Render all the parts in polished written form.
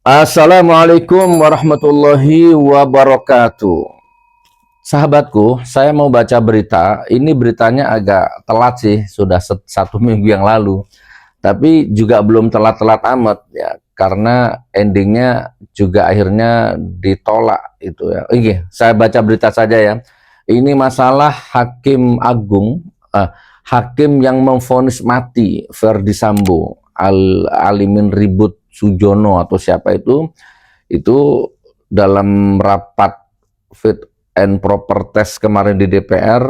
Assalamualaikum warahmatullahi wabarakatuh. Sahabatku, saya mau baca berita. Ini beritanya agak telat sih, sudah satu minggu yang lalu. Tapi juga belum telat-telat amat ya, karena endingnya juga akhirnya ditolak itu ya. Oke, saya baca berita saja ya. Ini masalah Hakim Agung, hakim yang memvonis mati Verdi Sambo, Alimin Ribut Sujono atau siapa itu dalam rapat fit and proper test kemarin di DPR,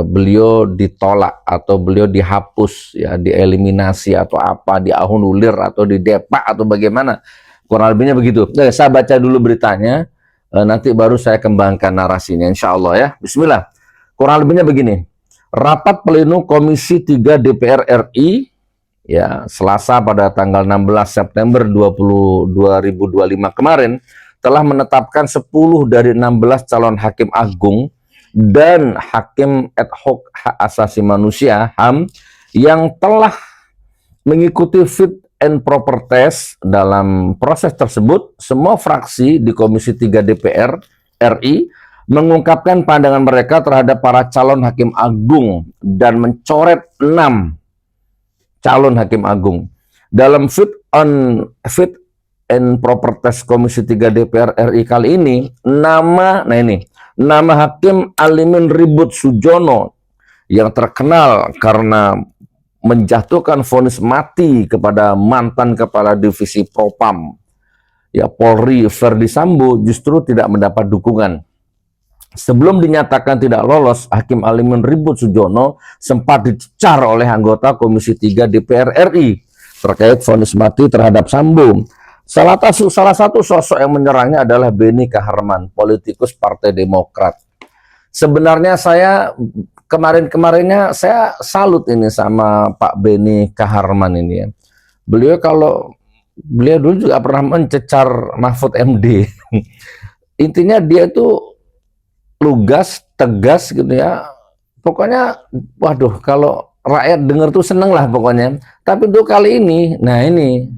beliau ditolak atau beliau dihapus ya, dieliminasi atau apa, dianulir atau didepak atau bagaimana, kurang lebihnya begitu. Nah, saya baca dulu beritanya, nanti baru saya kembangkan narasinya insya Allah ya. Bismillah. Kurang lebihnya begini. Rapat pleno Komisi 3 DPR RI ya Selasa pada tanggal 16 September 2025 kemarin telah menetapkan 10 dari 16 calon hakim agung dan hakim ad hoc hak asasi manusia HAM yang telah mengikuti fit and proper test. Dalam proses tersebut, semua fraksi di Komisi 3 DPR RI mengungkapkan pandangan mereka terhadap para calon hakim agung dan mencoret 6 calon hakim agung. Dalam fit and proper test Komisi 3 DPR RI kali ini, nama Hakim Alimin Ribut Sujono yang terkenal karena menjatuhkan vonis mati kepada mantan Kepala Divisi Propam ya Polri Verdi Sambo justru tidak mendapat dukungan. Sebelum dinyatakan tidak lolos, Hakim Alimin Ribut Sujono sempat dicecar oleh anggota Komisi 3 DPR RI terkait vonis mati terhadap Sambo. Salah satu sosok yang menyerangnya adalah Beni Kaharman, politikus Partai Demokrat. Sebenarnya saya kemarinnya saya salut ini sama Pak Beni Kaharman ini ya. Beliau dulu juga pernah mencecar Mahfud MD. Intinya dia itu lugas, tegas gitu ya. Pokoknya, waduh, kalau rakyat dengar tuh seneng lah pokoknya. Tapi untuk kali ini, nah ini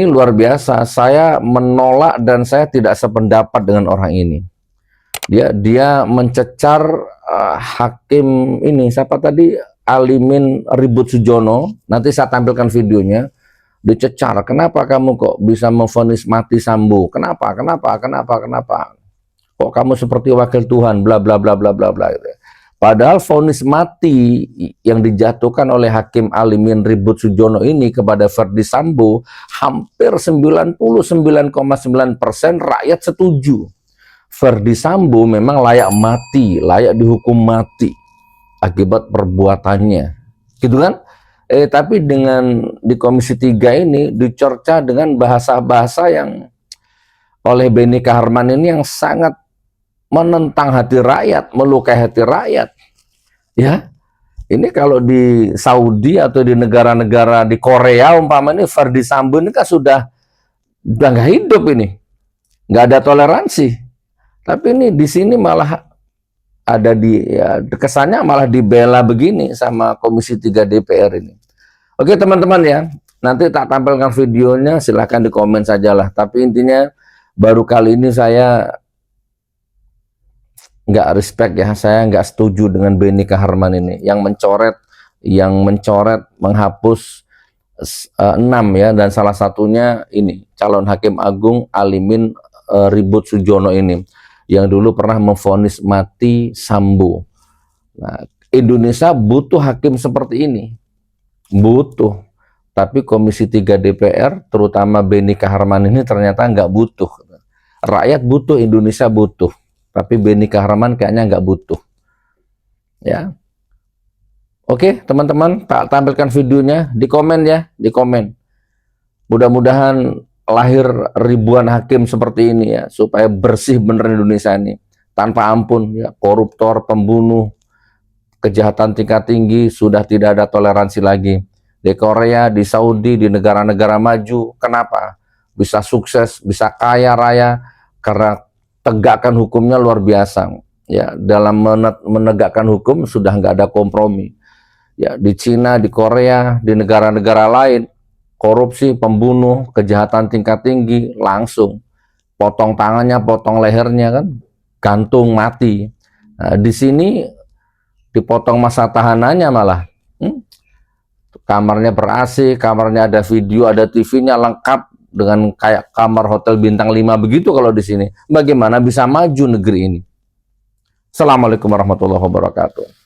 luar biasa. Saya menolak dan saya tidak sependapat dengan orang ini. Dia mencecar hakim ini, siapa tadi? Alimin Ribut Sujono. Nanti saya tampilkan videonya. Dicecar, kenapa kamu kok bisa memvonis mati Sambo? Kenapa? Kok kamu seperti wakil Tuhan, bla bla bla bla bla bla gitu. Padahal vonis mati yang dijatuhkan oleh Hakim Alimin Ribut Sujono ini kepada Verdi Sambo, hampir 99,9% rakyat setuju. Verdi Sambo memang layak mati, layak dihukum mati akibat perbuatannya. Gitu kan? Tapi di Komisi 3 ini dicerca dengan bahasa-bahasa yang oleh Beni Kaharman ini yang sangat menentang hati rakyat, melukai hati rakyat. Ya, ini kalau di Saudi atau di negara-negara di Korea umpamanya Verdi Sambo ini kan sudah nggak hidup ini, nggak ada toleransi. Tapi ini di sini malah ada kesannya malah dibela begini sama Komisi 3 DPR ini. Oke teman-teman ya, nanti tak tampilkan videonya, silahkan di komen sajalah. Tapi intinya baru kali ini saya nggak respect ya, saya nggak setuju dengan Beni Kaharman ini yang mencoret, menghapus 6 ya, dan salah satunya ini calon hakim agung Alimin Ribut Sujono ini yang dulu pernah memvonis mati Sambo. Nah, Indonesia butuh hakim seperti ini, butuh. Tapi Komisi 3 DPR, terutama Beni Kaharman ini ternyata nggak butuh. Rakyat butuh, Indonesia butuh. Tapi Beni Kaharman kayaknya nggak butuh. Ya. Oke, teman-teman, tak tampilkan videonya, di komen ya, di komen. Mudah-mudahan lahir ribuan hakim seperti ini ya, supaya bersih bener Indonesia ini. Tanpa ampun ya, koruptor, pembunuh, kejahatan tingkat tinggi sudah tidak ada toleransi lagi. Di Korea, di Saudi, di negara-negara maju, kenapa? Bisa sukses, bisa kaya raya karena tegakkan hukumnya luar biasa. Ya, dalam menegakkan hukum sudah nggak ada kompromi. Ya, di Cina, di Korea, di negara-negara lain, korupsi, pembunuh, kejahatan tingkat tinggi, langsung potong tangannya, potong lehernya kan, gantung mati. Nah, di sini dipotong masa tahanannya malah. Kamarnya ber-AC, kamarnya ada video, ada TV-nya lengkap dengan kayak kamar hotel bintang 5 begitu kalau di sini. Bagaimana bisa maju negeri ini? Assalamualaikum warahmatullahi wabarakatuh.